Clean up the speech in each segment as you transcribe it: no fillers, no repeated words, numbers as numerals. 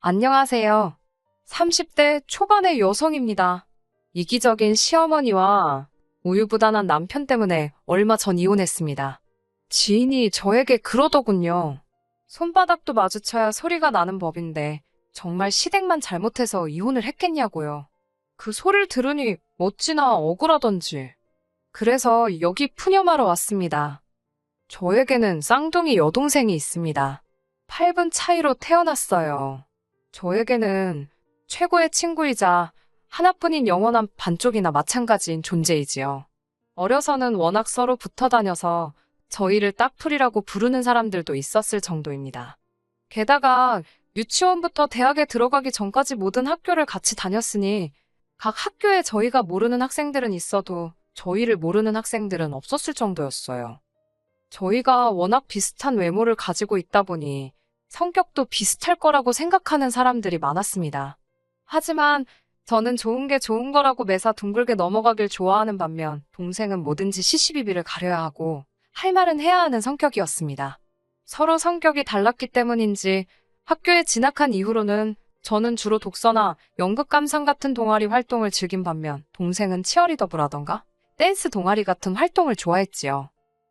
안녕하세요. 30대 초반의 여성입니다. 이기적인 시어머니와 우유부단한 남편 때문에 얼마 전 이혼했습니다. 지인이 저에게 그러더군요. 손바닥도 마주쳐야 소리가 나는 법인데 정말 시댁만 잘못해서 이혼을 했겠냐고요. 그 소리를 들으니 어찌나 억울하던지. 그래서 여기 푸념하러 왔습니다. 저에게는 쌍둥이 여동생이 있습니다. 8분 차이로 태어났어요. 저에게는 최고의 친구이자 하나뿐인 영원한 반쪽이나 마찬가지인 존재이지요. 어려서는 워낙 서로 붙어 다녀서 저희를 딱풀이라고 부르는 사람들도 있었을 정도입니다. 게다가 유치원부터 대학에 들어가기 전까지 모든 학교를 같이 다녔으니 각 학교에 저희가 모르는 학생들은 있어도 저희를 모르는 학생들은 없었을 정도였어요. 저희가 워낙 비슷한 외모를 가지고 있다 보니 성격도 비슷할 거라고 생각하는 사람들이 많았습니다. 하지만 저는 좋은 게 좋은 거라고 매사 둥글게 넘어가길 좋아하는 반면 동생은 뭐든지 시시비비를 가려야 하고 할 말은 해야 하는 성격이었습니다. 서로 성격이 달랐기 때문인지 학교에 진학한 이후로는 저는 주로 독서나 연극 감상 같은 동아리 활동을 즐긴 반면 동생은 치어리더부라던가 댄스 동아리 같은 활동을 좋아했지요.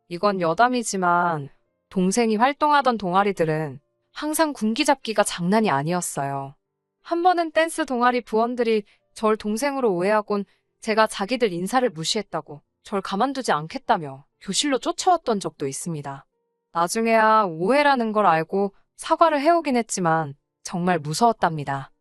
이건 여담이지만 동생이 활동하던 동아리들은 항상 군기잡기가 장난이 아니었어요. 한 번은 댄스 동아리 부원들이 절 동생으로 오해하곤 제가 자기들 인사를 무시했다고 절 가만두지 않겠다며 교실로 쫓아왔던 적도 있습니다. 나중에야 오해라는 걸 알고 사과를 해오긴 했지만 정말 무서웠답니다.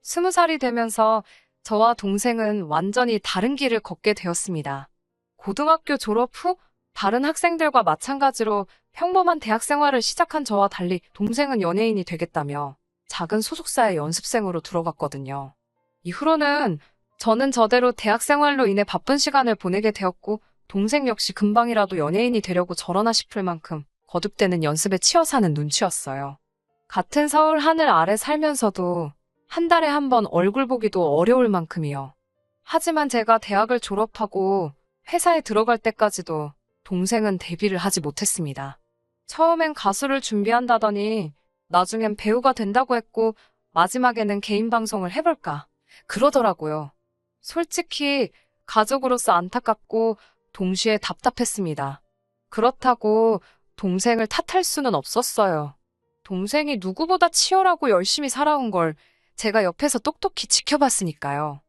20살이 되면서 저와 동생은 완전히 다른 길을 걷게 되었습니다. 고등학교 졸업 후 다른 학생들과 마찬가지로 평범한 대학 생활을 시작한 저와 달리 동생은 연예인이 되겠다며 작은 소속사의 연습생으로 들어갔거든요. 이후로는 저는 저대로 대학 생활로 인해 바쁜 시간을 보내게 되었고 동생 역시 금방이라도 연예인이 되려고 저러나 싶을 만큼 거듭되는 연습에 치여 사는 눈치였어요. 같은 서울 하늘 아래 살면서도 한 달에 한 번 얼굴 보기도 어려울 만큼이요. 하지만 제가 대학을 졸업하고 회사에 들어갈 때까지도 동생은 데뷔를 하지 못했습니다. 처음엔 가수를 준비한다더니 나중엔 배우가 된다고 했고 마지막에는 개인 방송을 해볼까 그러더라고요. 솔직히 가족으로서 안타깝고 동시에 답답했습니다. 그렇다고 동생을 탓할 수는 없었어요. 동생이 누구보다 치열하고 열심히 살아온 걸 제가 옆에서 똑똑히 지켜봤으니까요.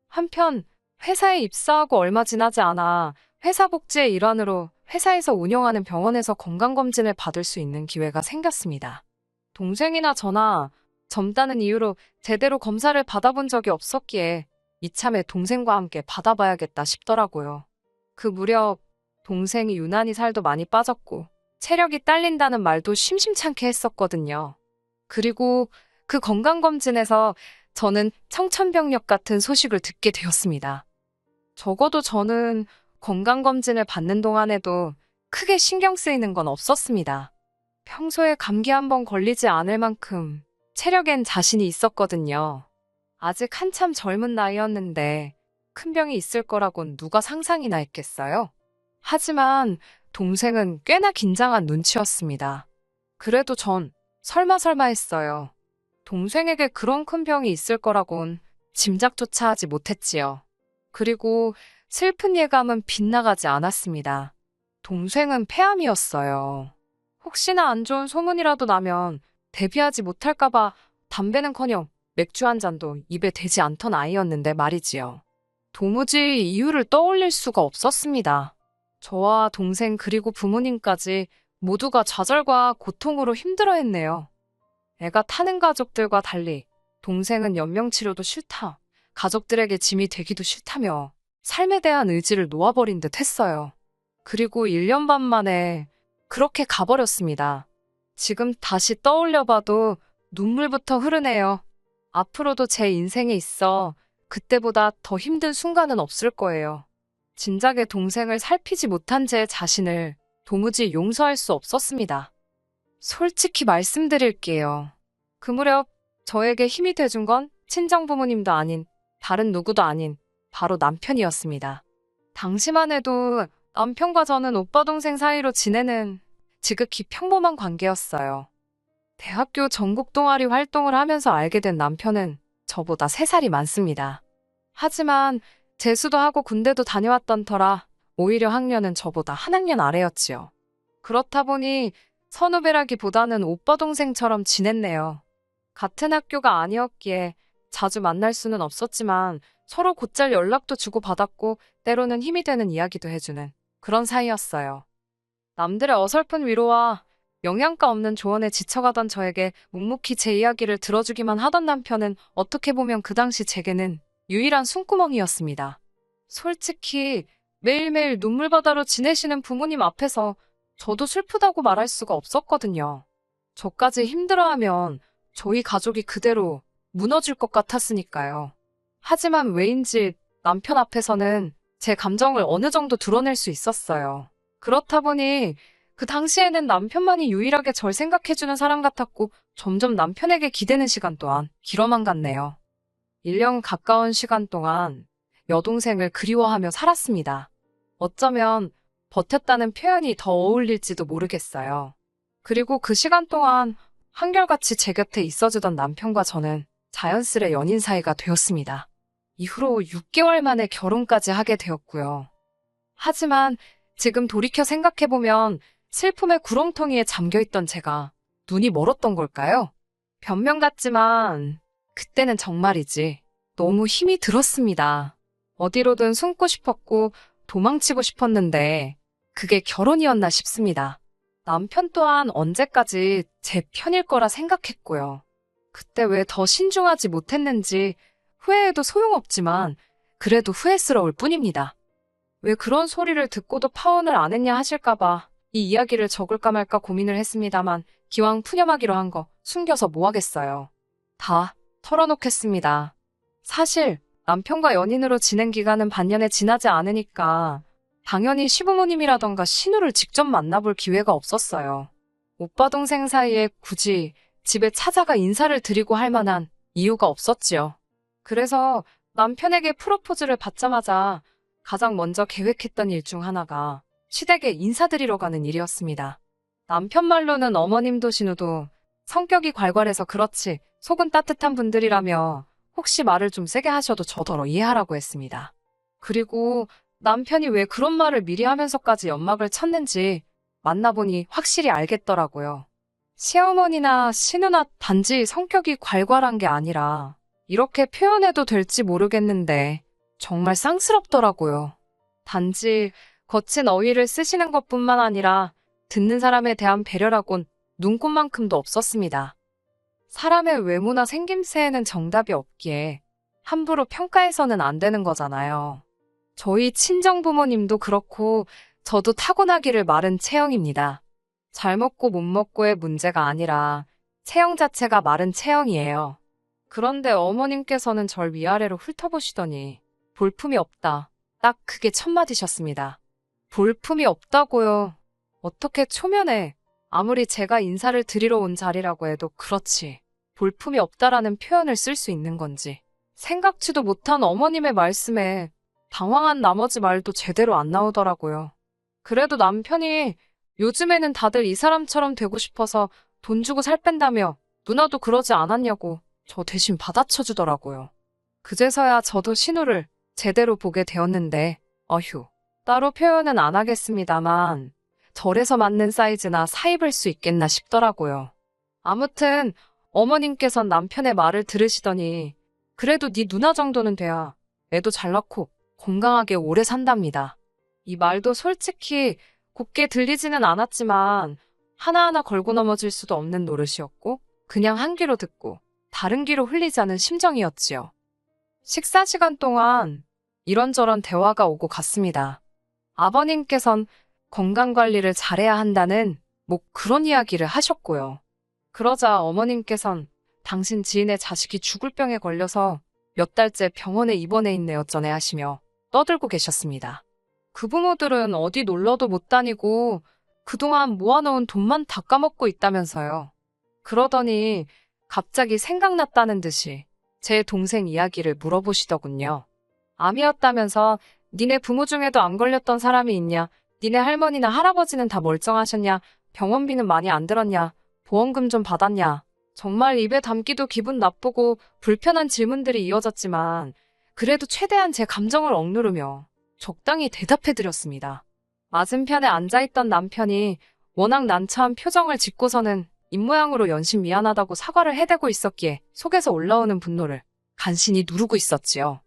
한편 회사에 입사하고 얼마 지나지 않아 회사 복지의 일환으로 회사에서 운영하는 병원에서 건강검진을 받을 수 있는 기회가 생겼습니다. 동생이나 저나 젊다는 이유로 제대로 검사를 받아본 적이 없었기에 이참에 동생과 함께 받아봐야겠다 싶더라고요. 그 무렵 동생이 유난히 살도 많이 빠졌고 체력이 딸린다는 말도 심심찮게 했었거든요. 그리고 그 건강검진에서 저는 청천벽력 같은 소식을 듣게 되었습니다. 적어도 저는 건강검진을 받는 동안에도 크게 신경 쓰이는 건 없었습니다. 평소에 감기 한 번 걸리지 않을 만큼 체력엔 자신이 있었거든요. 아직 한참 젊은 나이였는데 큰 병이 있을 거라곤 누가 상상이나 했겠어요? 하지만 동생은 꽤나 긴장한 눈치였습니다. 그래도 전 설마 했어요. 동생에게 그런 큰 병이 있을 거라곤 짐작조차 하지 못했지요. 그리고 슬픈 예감은 빗나가지 않았습니다. 동생은 폐암이었어요. 혹시나 안 좋은 소문이라도 나면 데뷔하지 못할까봐 담배는커녕 맥주 한 잔도 입에 대지 않던 아이였는데 말이지요. 도무지 이유를 떠올릴 수가 없었습니다. 저와 동생 그리고 부모님까지 모두가 좌절과 고통으로 힘들어했네요. 애가 타는 가족들과 달리 동생은 연명치료도 싫다, 가족들에게 짐이 되기도 싫다며 삶에 대한 의지를 놓아버린 듯 했어요. 그리고 1년 반 만에 그렇게 가버렸습니다. 지금 다시 떠올려봐도 눈물부터 흐르네요. 앞으로도 제 인생에 있어 그때보다 더 힘든 순간은 없을 거예요. 진작에 동생을 살피지 못한 제 자신을 도무지 용서할 수 없었습니다. 솔직히 말씀드릴게요. 그 무렵 저에게 힘이 돼준 건 친정 부모님도 아닌 다른 누구도 아닌 바로 남편이었습니다. 당시만 해도 남편과 저는 오빠 동생 사이로 지내는 지극히 평범한 관계였어요. 대학교 전국 동아리 활동을 하면서 알게 된 남편은 저보다 3살이 많습니다. 하지만 재수도 하고 군대도 다녀왔던 터라 오히려 학년은 저보다 한 학년 아래였지요. 그렇다 보니 선후배라기보다는 오빠 동생처럼 지냈네요. 같은 학교가 아니었기에 자주 만날 수는 없었지만 서로 곧잘 연락도 주고받았고 때로는 힘이 되는 이야기도 해주는 그런 사이였어요. 남들의 어설픈 위로와 영양가 없는 조언에 지쳐가던 저에게 묵묵히 제 이야기를 들어주기만 하던 남편은 어떻게 보면 그 당시 제게는 유일한 숨구멍이었습니다. 솔직히 매일매일 눈물바다로 지내시는 부모님 앞에서 저도 슬프다고 말할 수가 없었거든요. 저까지 힘들어하면 저희 가족이 그대로 무너질 것 같았으니까요. 하지만 왜인지 남편 앞에서는 제 감정을 어느 정도 드러낼 수 있었어요. 그렇다 보니 그 당시에는 남편만이 유일하게 절 생각해주는 사람 같았고 점점 남편에게 기대는 시간 또한 길어만 갔네요. 1년 가까운 시간 동안 여동생을 그리워하며 살았습니다. 어쩌면 버텼다는 표현이 더 어울릴지도 모르겠어요. 그리고 그 시간 동안 한결같이 제 곁에 있어주던 남편과 저는 자연스레 연인 사이가 되었습니다. 이후로 6개월 만에 결혼까지 하게 되었고요. 하지만 지금 돌이켜 생각해보면 슬픔의 구렁텅이에 잠겨있던 제가 눈이 멀었던 걸까요? 변명 같지만 그때는 정말이지 너무 힘이 들었습니다. 어디로든 숨고 싶었고 도망치고 싶었는데 그게 결혼이었나 싶습니다. 남편 또한 언제까지 제 편일 거라 생각했고요. 그때 왜 더 신중하지 못했는지 후회해도 소용없지만 그래도 후회스러울 뿐입니다. 왜 그런 소리를 듣고도 파혼을 안 했냐 하실까봐 이 이야기를 적을까 말까 고민을 했습니다만 기왕 푸념하기로 한 거 숨겨서 뭐 하겠어요. 다 털어놓겠습니다. 사실 남편과 연인으로 지낸 기간은 반년에 지나지 않으니까 당연히 시부모님이라던가 신우를 직접 만나볼 기회가 없었어요. 오빠 동생 사이에 굳이 집에 찾아가 인사를 드리고 할 만한 이유가 없었지요. 그래서 남편에게 프로포즈를 받자마자 가장 먼저 계획했던 일 중 하나가 시댁에 인사드리러 가는 일이었습니다. 남편 말로는 어머님도 신우도 성격이 괄괄해서 그렇지 속은 따뜻한 분들이라며 혹시 말을 좀 세게 하셔도 저더러 이해하라고 했습니다. 그리고 남편이 왜 그런 말을 미리 하면서까지 연막을 쳤는지 만나보니 확실히 알겠더라고요. 시어머니나 신우나 단지 성격이 괄괄한 게 아니라 이렇게 표현해도 될지 모르겠는데 정말 쌍스럽더라고요. 단지 거친 어휘를 쓰시는 것뿐만 아니라 듣는 사람에 대한 배려라곤 눈꼽만큼도 없었습니다. 사람의 외모나 생김새에는 정답이 없기에 함부로 평가해서는 안 되는 거잖아요. 저희 친정부모님도 그렇고 저도 타고나기를 마른 체형입니다. 잘 먹고 못 먹고의 문제가 아니라 체형 자체가 마른 체형이에요. 그런데 어머님께서는 절 위아래로 훑어보시더니 볼품이 없다. 딱 그게 첫마디셨습니다. 볼품이 없다고요. 어떻게 초면에 아무리 제가 인사를 드리러 온 자리라고 해도 그렇지 볼품이 없다라는 표현을 쓸 수 있는 건지 생각지도 못한 어머님의 말씀에 당황한 나머지 말도 제대로 안 나오더라고요. 그래도 남편이 요즘에는 다들 이 사람처럼 되고 싶어서 돈 주고 살 뺀다며 누나도 그러지 않았냐고 저 대신 받아쳐주더라고요. 그제서야 저도 신우를 제대로 보게 되었는데 어휴 따로 표현은 안 하겠습니다만 절에서 맞는 사이즈나 사입을 수 있겠나 싶더라고요. 아무튼 어머님께선 남편의 말을 들으시더니 그래도 네 누나 정도는 돼야 애도 잘 낳고 건강하게 오래 산답니다. 이 말도 솔직히 곱게 들리지는 않았지만 하나하나 걸고 넘어질 수도 없는 노릇이었고 그냥 한 귀로 듣고 다른 귀로 흘리자는 심정이었지요. 식사 시간 동안 이런저런 대화가 오고 갔습니다. 아버님께선 건강관리를 잘해야 한다는 뭐 그런 이야기를 하셨고요. 그러자 어머님께선 당신 지인의 자식이 죽을 병에 걸려서 몇 달째 병원에 입원해 있네 어쩌네 하시며 떠들고 계셨습니다. 그 부모들은 어디 놀러도 못 다니고 그동안 모아놓은 돈만 다 까먹고 있다면서요. 그러더니 갑자기 생각났다는 듯이 제 동생 이야기를 물어보시더군요. 암이었다면서 니네 부모 중에도 안 걸렸던 사람이 있냐? 니네 할머니나 할아버지는 다 멀쩡하셨냐? 병원비는 많이 안 들었냐? 보험금 좀 받았냐? 정말 입에 담기도 기분 나쁘고 불편한 질문들이 이어졌지만 그래도 최대한 제 감정을 억누르며 적당히 대답해드렸습니다. 맞은편에 앉아있던 남편이 워낙 난처한 표정을 짓고서는 입모양으로 연신 미안하다고 사과를 해대고 있었기에 속에서 올라오는 분노를 간신히 누르고 있었지요.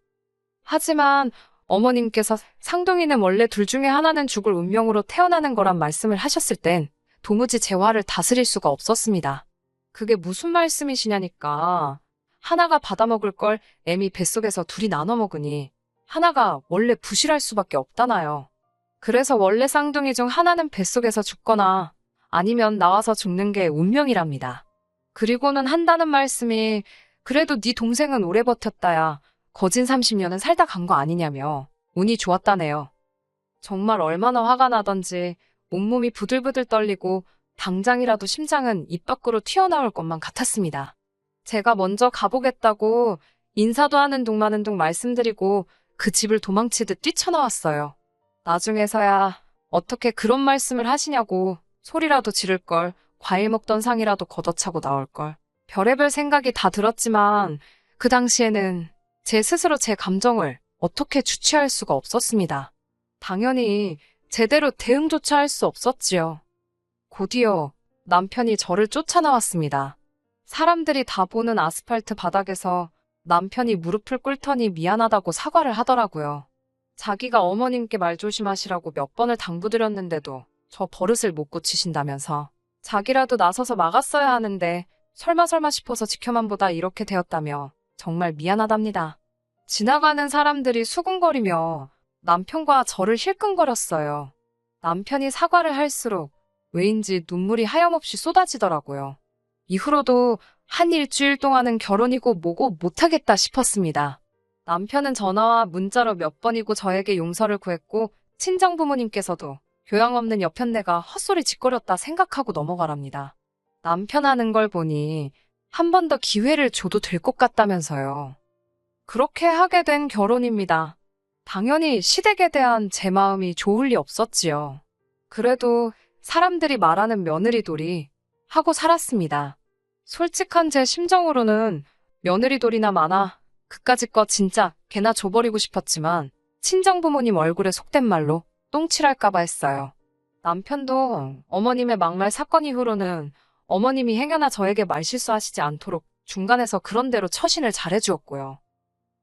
하지만 어머님께서 상둥이는 원래 둘 중에 하나는 죽을 운명으로 태어나는 거란 말씀을 하셨을 땐 도무지 제 화를 다스릴 수가 없었습니다. 그게 무슨 말씀이시냐니까. 하나가 받아먹을 걸 애미 뱃속에서 둘이 나눠 먹으니 하나가 원래 부실할 수밖에 없다나요. 그래서 원래 쌍둥이 중 하나는 뱃속에서 죽거나 아니면 나와서 죽는 게 운명이랍니다. 그리고는 한다는 말씀이 그래도 네 동생은 오래 버텼다야. 거진 30년은 살다 간 거 아니냐며 운이 좋았다네요. 정말 얼마나 화가 나던지 온몸이 부들부들 떨리고 당장이라도 심장은 입 밖으로 튀어나올 것만 같았습니다. 제가 먼저 가보겠다고 인사도 하는 둥 마는 둥 말씀드리고 그 집을 도망치듯 뛰쳐나왔어요. 나중에서야 어떻게 그런 말씀을 하시냐고 소리라도 지를 걸, 과일 먹던 상이라도 걷어차고 나올 걸. 별의별 생각이 다 들었지만 그 당시에는 제 스스로 제 감정을 어떻게 주체할 수가 없었습니다. 당연히 제대로 대응조차 할 수 없었지요. 곧이어 남편이 저를 쫓아나왔습니다. 사람들이 다 보는 아스팔트 바닥에서 남편이 무릎을 꿇더니 미안하다고 사과를 하더라고요. 자기가 어머님께 말 조심하시라고 몇 번을 당부드렸는데도 저 버릇을 못 고치신다면서 자기라도 나서서 막았어야 하는데 설마 싶어서 지켜만 보다 이렇게 되었다며 정말 미안하답니다. 지나가는 사람들이 수군거리며 남편과 저를 힐끔거렸어요. 남편이 사과를 할수록 왜인지 눈물이 하염없이 쏟아지더라고요. 이후로도 한 일주일 동안은 결혼이고 뭐고 못하겠다 싶었습니다. 남편은 전화와 문자로 몇 번이고 저에게 용서를 구했고 친정 부모님께서도 교양 없는 여편네가 헛소리 짓거렸다 생각하고 넘어가랍니다. 남편 하는 걸 보니 한 번 더 기회를 줘도 될 것 같다면서요. 그렇게 하게 된 결혼입니다. 당연히 시댁에 대한 제 마음이 좋을 리 없었지요. 그래도 사람들이 말하는 며느리돌이 하고 살았습니다. 솔직한 제 심정으로는 며느리돌이나 많아 그까짓 거 진짜 개나 줘버리고 싶었지만 친정 부모님 얼굴에 속된 말로 똥칠할까봐 했어요. 남편도 어머님의 막말 사건 이후로는 어머님이 행여나 저에게 말실수하시지 않도록 중간에서 그런대로 처신을 잘해주었고요.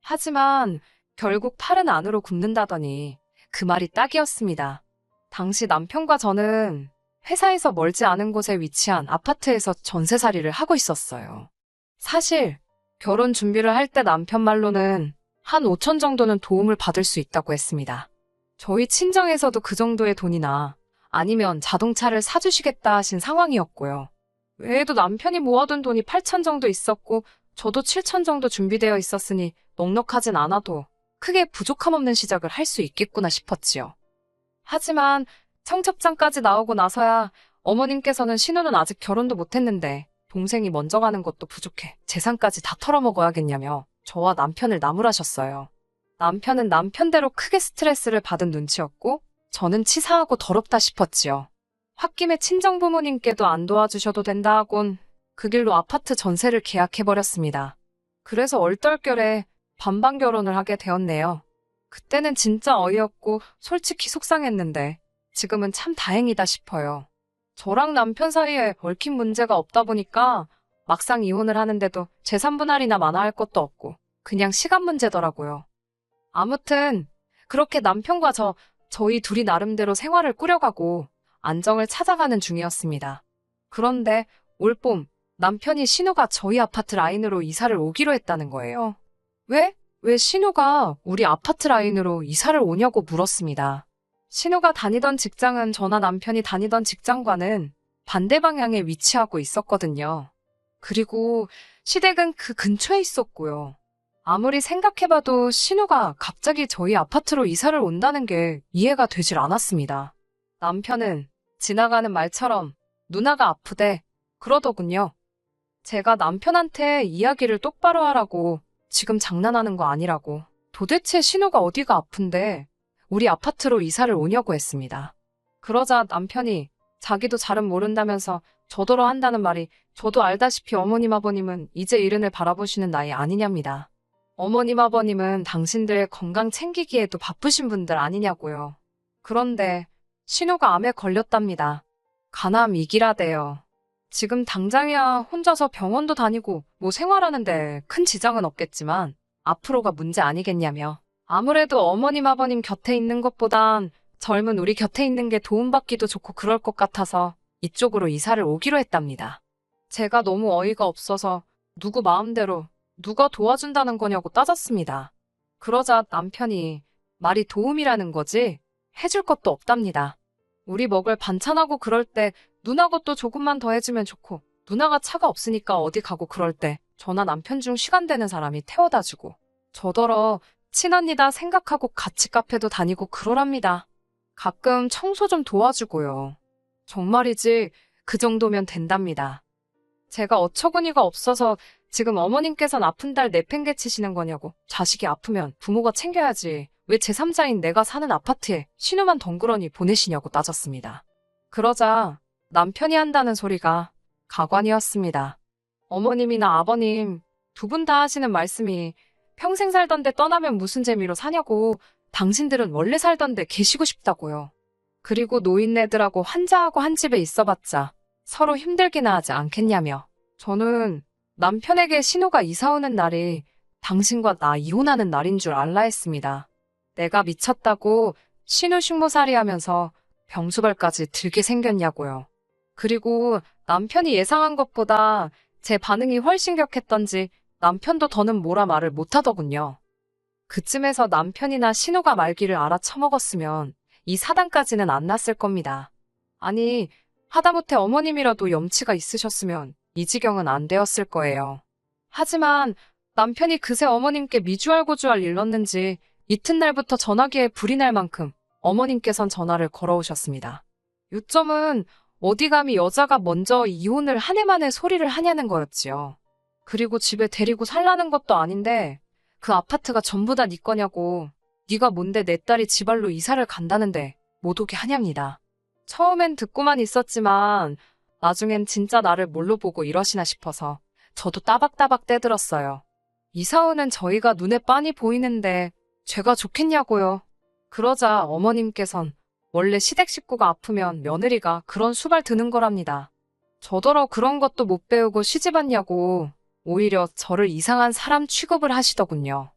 하지만 결국 팔은 안으로 굽는다더니 그 말이 딱이었습니다. 당시 남편과 저는 회사에서 멀지 않은 곳에 위치한 아파트에서 전세살이를 하고 있었어요. 사실 결혼 준비를 할 때 남편 말로는 한 5천 정도는 도움을 받을 수 있다고 했습니다. 저희 친정에서도 그 정도의 돈이나 아니면 자동차를 사주시겠다 하신 상황이었고요. 외에도 남편이 모아둔 돈이 8천 정도 있었고 저도 7천 정도 준비되어 있었으니 넉넉하진 않아도 크게 부족함 없는 시작을 할 수 있겠구나 싶었지요. 하지만 청첩장까지 나오고 나서야 어머님께서는 신우는 아직 결혼도 못했는데 동생이 먼저 가는 것도 부족해 재산까지 다 털어먹어야겠냐며 저와 남편을 나무라셨어요. 남편은 남편대로 크게 스트레스를 받은 눈치였고 저는 치사하고 더럽다 싶었지요. 홧김에 친정부모님께도 안 도와주셔도 된다 하곤 그 길로 아파트 전세를 계약해버렸습니다. 그래서 얼떨결에 반반 결혼을 하게 되었네요. 그때는 진짜 어이없고 솔직히 속상했는데 지금은 참 다행이다 싶어요. 저랑 남편 사이에 얽힌 문제가 없다 보니까 막상 이혼을 하는데도 재산 분할이나 마나할 것도 없고 그냥 시간 문제더라고요. 아무튼 그렇게 남편과 저희 둘이 나름대로 생활을 꾸려가고 안정을 찾아가는 중이었습니다. 그런데 올봄 남편이 신우가 저희 아파트 라인으로 이사를 오기로 했다는 거예요. 왜 신우가 우리 아파트 라인으로 이사를 오냐고 물었습니다. 신우가 다니던 직장은 저나 남편이 다니던 직장과는 반대 방향에 위치하고 있었거든요. 그리고 시댁은 그 근처에 있었고요. 아무리 생각해봐도 신우가 갑자기 저희 아파트로 이사를 온다는 게 이해가 되질 않았습니다. 남편은 지나가는 말처럼 누나가 아프대 그러더군요. 제가 남편한테 이야기를 똑바로 하라고 지금 장난하는 거 아니라고 도대체 신우가 어디가 아픈데 우리 아파트로 이사를 오냐고 했습니다. 그러자 남편이 자기도 잘은 모른다면서 저더러 한다는 말이 저도 알다시피 어머님 아버님은 이제 이른을 바라보시는 나이 아니냐입니다. 어머님 아버님은 당신들 건강 챙기기에도 바쁘신 분들 아니냐고요. 그런데 신우가 암에 걸렸답니다. 간암 2기라대요. 지금 당장이야 혼자서 병원도 다니고 뭐 생활하는데 큰 지장은 없겠지만 앞으로가 문제 아니겠냐며. 아무래도 어머님 아버님 곁에 있는 것보단 젊은 우리 곁에 있는 게 도움받기도 좋고 그럴 것 같아서 이쪽으로 이사를 오기로 했답니다. 제가 너무 어이가 없어서 누구 마음대로 누가 도와준다는 거냐고 따졌습니다. 그러자 남편이 말이 도움이라는 거지 해줄 것도 없답니다. 우리 먹을 반찬하고 그럴 때 누나 것도 조금만 더 해주면 좋고 누나가 차가 없으니까 어디 가고 그럴 때 저나 남편 중 시간 되는 사람이 태워다 주고 저더러 친언니다 생각하고 같이 카페도 다니고 그러랍니다. 가끔 청소 좀 도와주고요. 정말이지 그 정도면 된답니다. 제가 어처구니가 없어서 지금 어머님께선 아픈 딸 내팽개치시는 거냐고. 자식이 아프면 부모가 챙겨야지. 왜 제3자인 내가 사는 아파트에 신우만 덩그러니 보내시냐고 따졌습니다. 그러자 남편이 한다는 소리가 가관이었습니다. 어머님이나 아버님 두 분 다 하시는 말씀이 평생 살던데 떠나면 무슨 재미로 사냐고. 당신들은 원래 살던데 계시고 싶다고요. 그리고 노인네들하고 환자하고 한 집에 있어봤자 서로 힘들기나 하지 않겠냐며. 저는 남편에게 신우가 이사 오는 날이 당신과 나 이혼하는 날인 줄 알라 했습니다. 내가 미쳤다고 신우 식모살이 하면서 병수발까지 들게 생겼냐고요. 그리고 남편이 예상한 것보다 제 반응이 훨씬 격했던지 남편도 더는 뭐라 말을 못하더군요. 그쯤에서 남편이나 신우가 말귀를 알아쳐먹었으면 이 사단까지는 안 났을 겁니다. 아니, 하다못해 어머님이라도 염치가 있으셨으면 이 지경은 안 되었을 거예요. 하지만 남편이 그새 어머님께 미주알고주알 일렀는지 이튿날부터 전화기에 불이 날 만큼 어머님께선 전화를 걸어오셨습니다. 요점은 어디 감히 여자가 먼저 이혼을 한 해 만에 소리를 하냐는 거였지요. 그리고 집에 데리고 살라는 것도 아닌데 그 아파트가 전부 다 네 거냐고. 네가 뭔데 내 딸이 지발로 이사를 간다는데 못 오게 하냐입니다. 처음엔 듣고만 있었지만 나중엔 진짜 나를 뭘로 보고 이러시나 싶어서 저도 따박따박 떼들었어요. 이사 오는 저희가 눈에 빤히 보이는데 죄가 좋겠냐고요. 그러자 어머님께선 원래 시댁 식구가 아프면 며느리가 그런 수발 드는 거랍니다. 저더러 그런 것도 못 배우고 시집왔냐고 오히려 저를 이상한 사람 취급을 하시더군요.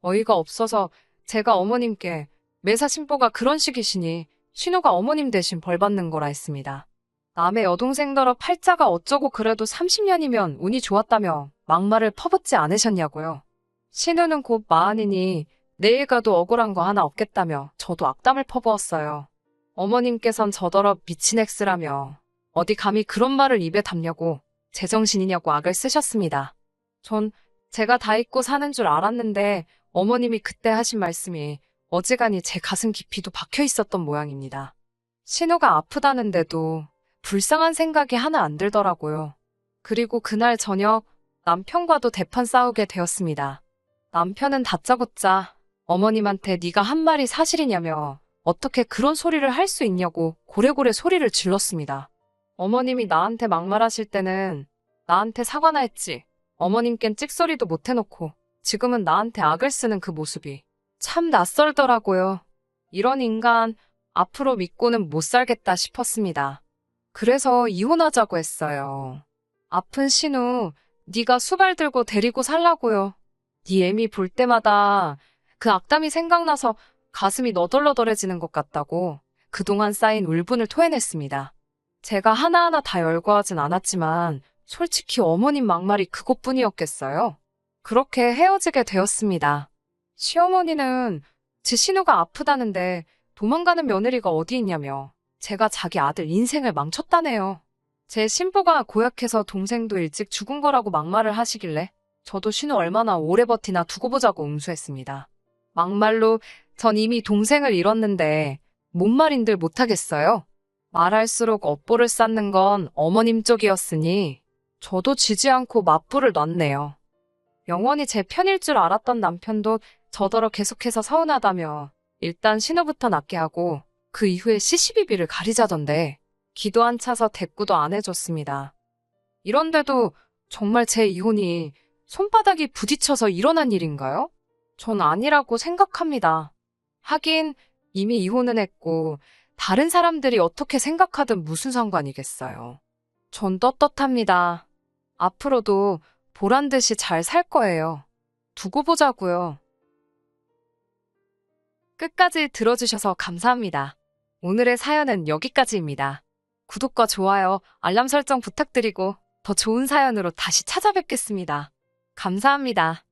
어이가 없어서 제가 어머님께 매사 신보가 그런 식이시니 신우가 어머님 대신 벌 받는 거라 했습니다. 남의 여동생더러 팔자가 어쩌고 그래도 30년이면 운이 좋았다며 막말을 퍼붓지 않으셨냐고요. 신우는 곧 마흔이니 내일 가도 억울한 거 하나 없겠다며 저도 악담을 퍼부었어요. 어머님께선 저더러 미친 엑스라며 어디 감히 그런 말을 입에 담냐고 제정신이냐고 악을 쓰셨습니다. 전 제가 다 잊고 사는 줄 알았는데 어머님이 그때 하신 말씀이 어지간히 제 가슴 깊이도 박혀 있었던 모양입니다. 신우가 아프다는데도 불쌍한 생각이 하나 안 들더라고요. 그리고 그날 저녁 남편과도 대판 싸우게 되었습니다. 남편은 다짜고짜 어머님한테 네가 한 말이 사실이냐며 어떻게 그런 소리를 할 수 있냐고 고래고래 소리를 질렀습니다. 어머님이 나한테 막말하실 때는 나한테 사과나 했지. 어머님껜 찍소리도 못 해놓고 지금은 나한테 악을 쓰는 그 모습이 참 낯설더라고요. 이런 인간 앞으로 믿고는 못 살겠다 싶었습니다. 그래서 이혼하자고 했어요. 아픈 신우 네가 수발 들고 데리고 살라고요. 네 애미 볼 때마다 그 악담이 생각나서 가슴이 너덜너덜해지는 것 같다고 그동안 쌓인 울분을 토해냈습니다. 제가 하나하나 다 열거하진 않았지만 솔직히 어머님 막말이 그것뿐이었겠어요. 그렇게 헤어지게 되었습니다. 시어머니는 제 신우가 아프다는데 도망가는 며느리가 어디 있냐며 제가 자기 아들 인생을 망쳤다네요. 제 신부가 고약해서 동생도 일찍 죽은 거라고 막말을 하시길래 저도 신우 얼마나 오래 버티나 두고 보자고 응수했습니다. 막말로 전 이미 동생을 잃었는데 뭔 말인들 못하겠어요. 말할수록 업보를 쌓는 건 어머님 쪽이었으니 저도 지지 않고 맞불을 놨네요. 영원히 제 편일 줄 알았던 남편도 저더러 계속해서 서운하다며 일단 신우부터 낫게 하고 그 이후에 시시비비를 가리자던데 기도 안 차서 대꾸도 안 해줬습니다. 이런데도 정말 제 이혼이 손바닥이 부딪혀서 일어난 일인가요? 전 아니라고 생각합니다. 하긴 이미 이혼은 했고 다른 사람들이 어떻게 생각하든 무슨 상관이겠어요. 전 떳떳합니다. 앞으로도 보란 듯이 잘 살 거예요. 두고 보자고요. 끝까지 들어주셔서 감사합니다. 오늘의 사연은 여기까지입니다. 구독과 좋아요, 알람 설정 부탁드리고 더 좋은 사연으로 다시 찾아뵙겠습니다. 감사합니다.